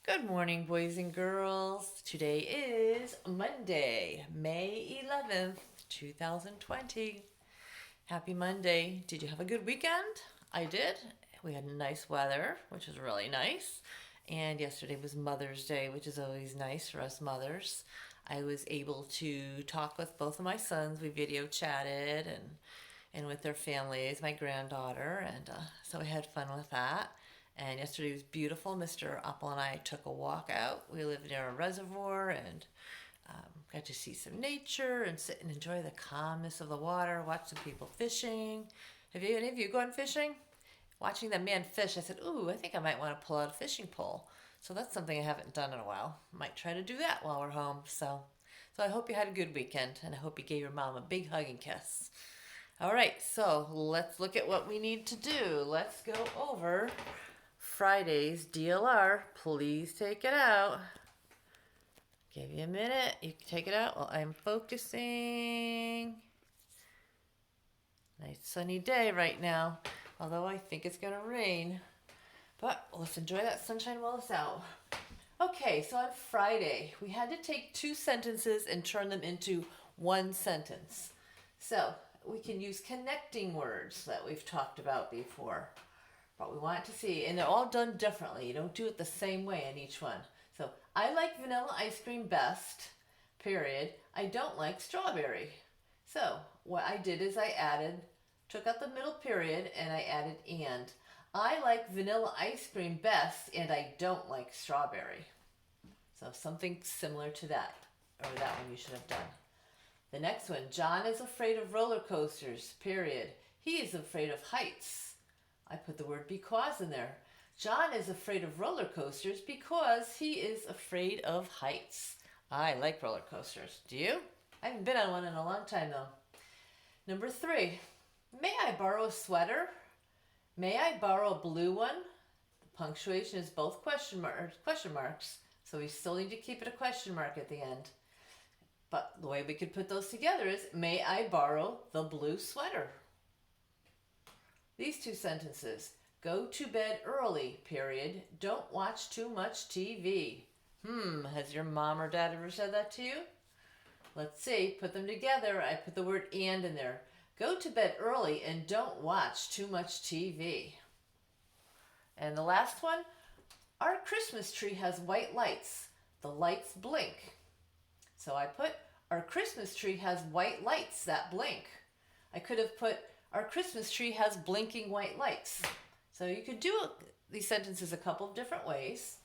Good morning, boys and girls. Today is Monday, May 11th, 2020. Happy Monday. Did you have a good weekend? I did. We had nice weather, which was really nice. And yesterday was Mother's Day, which is always nice for us mothers. I was able to talk with both of my sons. We video chatted and with their families, my granddaughter, and so we had fun with that. And yesterday was beautiful. Mr. Apple and I took a walk out. We live near a reservoir and got to see some nature and sit and enjoy the calmness of the water, watch some people fishing. Have you, any of you gone fishing? Watching that man fish, I said, ooh, I think I might want to pull out a fishing pole. So that's something I haven't done in a while. Might try to do that while we're home. So I hope you had a good weekend, and I hope you gave your mom a big hug and kiss. All right, so let's look at what we need to do. Let's go over Friday's DLR. Please take it out. Give you a minute. You can take it out while I'm focusing. Nice sunny day right now, although I think it's gonna rain. But let's enjoy that sunshine while it's out. Okay, so on Friday, we had to take two sentences and turn them into one sentence. So we can use connecting words that we've talked about before. But we want to see, and they're all done differently. You don't do it the same way in each one. So I like vanilla ice cream best, period. I don't like strawberry. So what I did is took out the middle period and I added and. I like vanilla ice cream best and I don't like strawberry. So something similar to that, or that one you should have done. The next one, John is afraid of roller coasters, period. He is afraid of heights. I put the word because in there. John is afraid of roller coasters because he is afraid of heights. I like roller coasters. Do you? I haven't been on one in a long time though. Number 3, may I borrow a sweater? May I borrow a blue one? The punctuation is both question marks, so we still need to keep it a question mark at the end. But the way we could put those together is, may I borrow the blue sweater? These two sentences, go to bed early, period. Don't watch too much TV. Has your mom or dad ever said that to you? Let's see, put them together. I put the word and in there. Go to bed early and don't watch too much TV. And the last one, our Christmas tree has white lights. The lights blink. So I put, our Christmas tree has white lights that blink. I could have put, our Christmas tree has blinking white lights. So you could do these sentences a couple of different ways,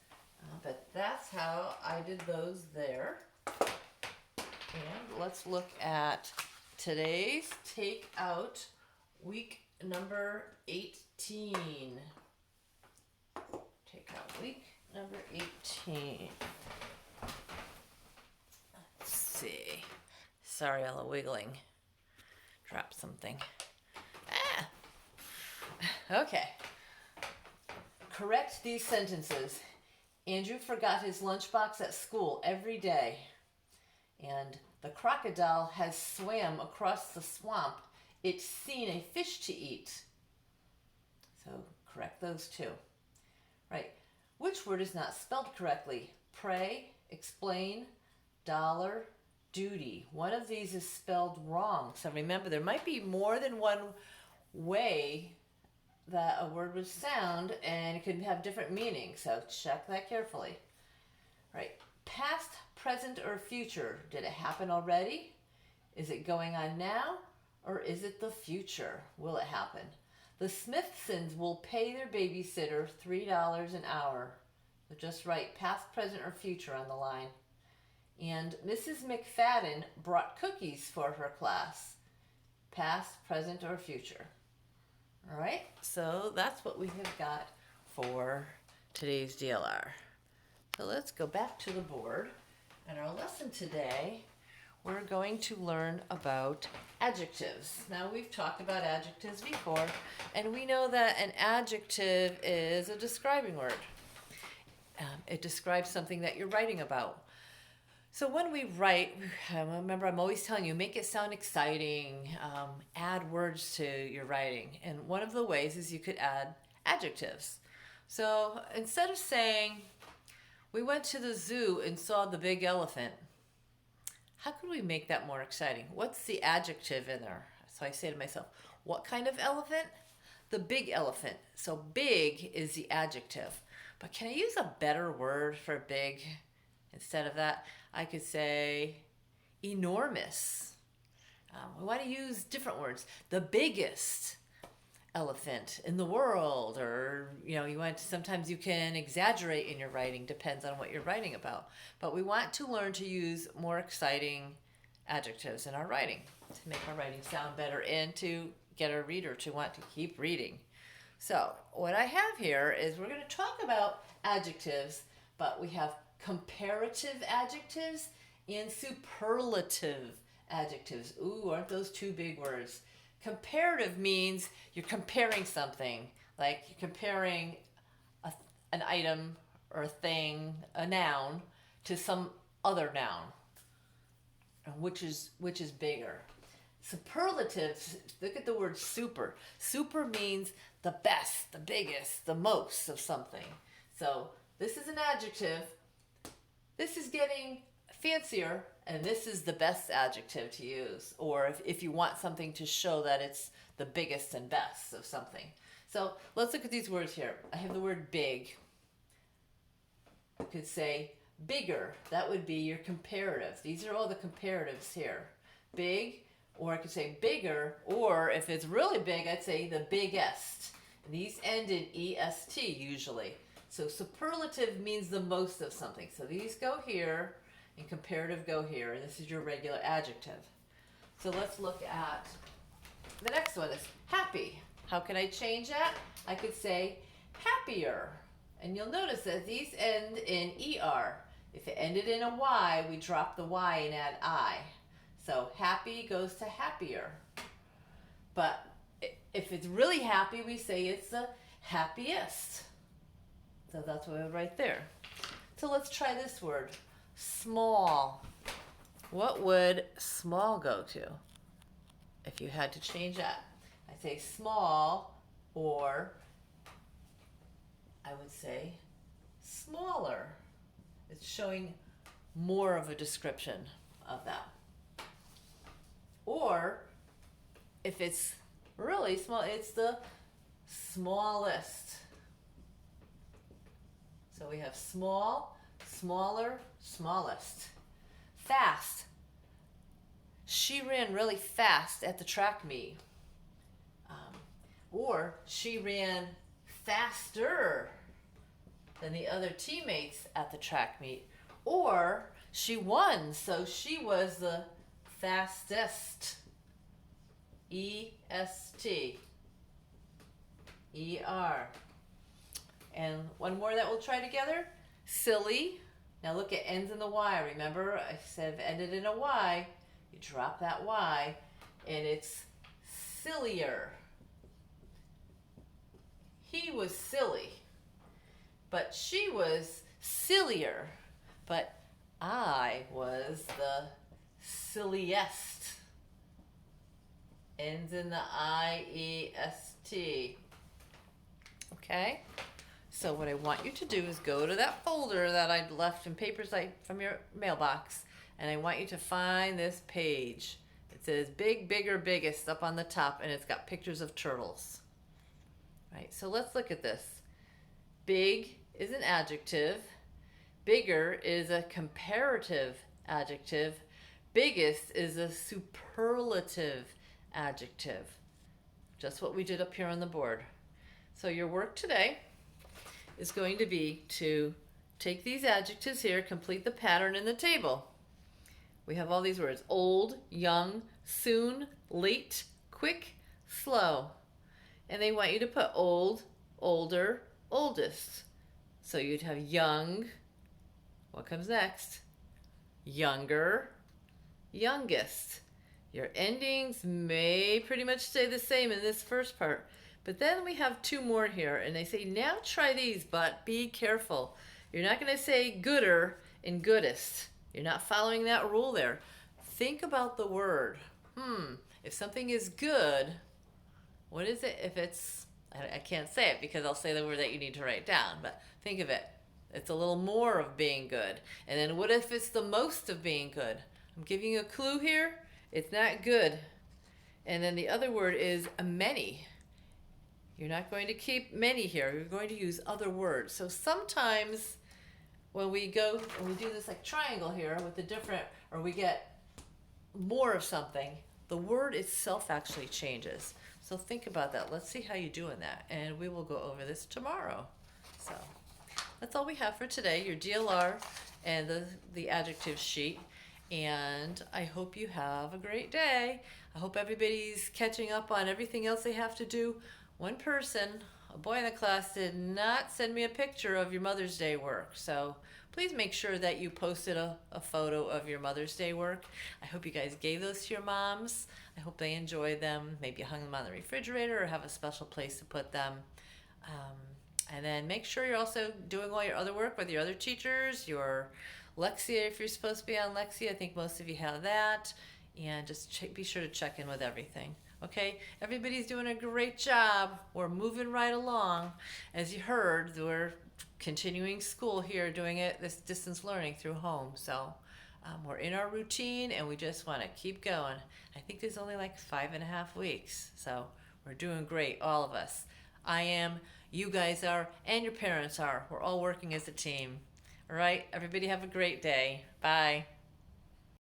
but that's how I did those there. And let's look at today's Take Out week number 18. Take out week number 18. Let's see. Sorry, all the wiggling. Drop something. Okay. Correct these sentences. Andrew forgot his lunchbox at school every day. And the crocodile has swam across the swamp. It's seen a fish to eat. So correct those two. Right. Which word is not spelled correctly? Pray, explain, dollar, duty. One of these is spelled wrong. So remember, there might be more than one way that a word would sound, and it could have different meanings. So check that carefully. Right. Past, present, or future. Did it happen already? Is it going on now? Or is it the future? Will it happen? The Smithsons will pay their babysitter $3 an hour. So just write past, present, or future on the line. And Mrs. McFadden brought cookies for her class. Past, present, or future. All right, so that's what we have got for today's DLR. So let's go back to the board. And our lesson today, we're going to learn about adjectives. Now, we've talked about adjectives before, and we know that an adjective is a describing word. It describes something that you're writing about. So when we write, remember I'm always telling you, make it sound exciting, add words to your writing. And one of the ways is you could add adjectives. So instead of saying, We went to the zoo and saw the big elephant. How could we make that more exciting? What's the adjective in there? So I say to myself, what kind of elephant? The big elephant. So big is the adjective. But can I use a better word for big instead of that? I could say enormous. We want to use different words. The biggest elephant in the world, or sometimes you can exaggerate in your writing, depends on what you're writing about, but we want to learn to use more exciting adjectives in our writing to make our writing sound better and to get our reader to want to keep reading. So what I have here is we're going to talk about adjectives, but we have comparative adjectives and superlative adjectives. Ooh, aren't those two big words? Comparative means you're comparing something, like you're comparing an item or a thing, a noun, to some other noun, which is bigger. Superlatives, look at the word super. Super means the best, the biggest, the most of something. So this is an adjective. This is getting fancier, and this is the best adjective to use, or if you want something to show that it's the biggest and best of something. So let's look at these words here. I have the word big. You could say bigger. That would be your comparative. These are all the comparatives here. Big, or I could say bigger, or if it's really big, I'd say the biggest. And these end in est usually. So superlative means the most of something. So these go here, and comparative go here, and this is your regular adjective. So let's look at the next one is happy. How can I change that? I could say happier. And you'll notice that these end in er. If it ended in a y, we drop the y and add I. So happy goes to happier. But if it's really happy, we say it's the happiest. So that's what we would write there. So let's try this word. Small. What would small go to if you had to change that? I'd say small, or I would say smaller. It's showing more of a description of that. Or if it's really small, it's the smallest. So we have small, smaller, smallest. Fast. She ran really fast at the track meet. Or she ran faster than the other teammates at the track meet. Or she won, so she was the fastest. E-S-T. E-R. And one more that we'll try together. Silly. Now look, it ends in the Y. Remember, I said if it ended in a Y, you drop that Y, and it's sillier. He was silly, but she was sillier, but I was the silliest. Ends in the I-E-S-T. Okay? So what I want you to do is go to that folder that I left in papers from your mailbox, and I want you to find this page. It says big, bigger, biggest up on the top, and it's got pictures of turtles. Right, so let's look at this. Big is an adjective. Bigger is a comparative adjective. Biggest is a superlative adjective. Just what we did up here on the board. So your work today is going to be to take these adjectives here, complete the pattern in the table. We have all these words: old, young, soon, late, quick, slow. And they want you to put old, older, oldest. So you'd have young. What comes next? Younger, youngest. Your endings may pretty much stay the same in this first part. But then we have two more here, and they say, now try these, but be careful. You're not going to say gooder and goodest. You're not following that rule there. Think about the word. If something is good, what is it if it's, I can't say it because I'll say the word that you need to write down, but think of it. It's a little more of being good. And then what if it's the most of being good? I'm giving you a clue here. It's not good. And then the other word is many. You're not going to keep many here. You're going to use other words. So sometimes when we do this like triangle here with the different, or we get more of something, the word itself actually changes. So think about that. Let's see how you do in that. And we will go over this tomorrow. So that's all we have for today, your DLR and the adjective sheet. And I hope you have a great day. I hope everybody's catching up on everything else they have to do. One person, a boy in the class, did not send me a picture of your Mother's Day work. So please make sure that you posted a photo of your Mother's Day work. I hope you guys gave those to your moms. I hope they enjoyed them. Maybe hung them on the refrigerator or have a special place to put them. And then make sure you're also doing all your other work with your other teachers, your Lexia if you're supposed to be on Lexia. I think most of you have that. And just be sure to check in with everything. Okay, everybody's doing a great job. We're moving right along. As you heard, we're continuing school here, doing this distance learning through home. So we're in our routine and we just want to keep going. I think there's only like 5.5 weeks. So we're doing great, all of us. I am, you guys are, and your parents are. We're all working as a team. All right, everybody have a great day. Bye.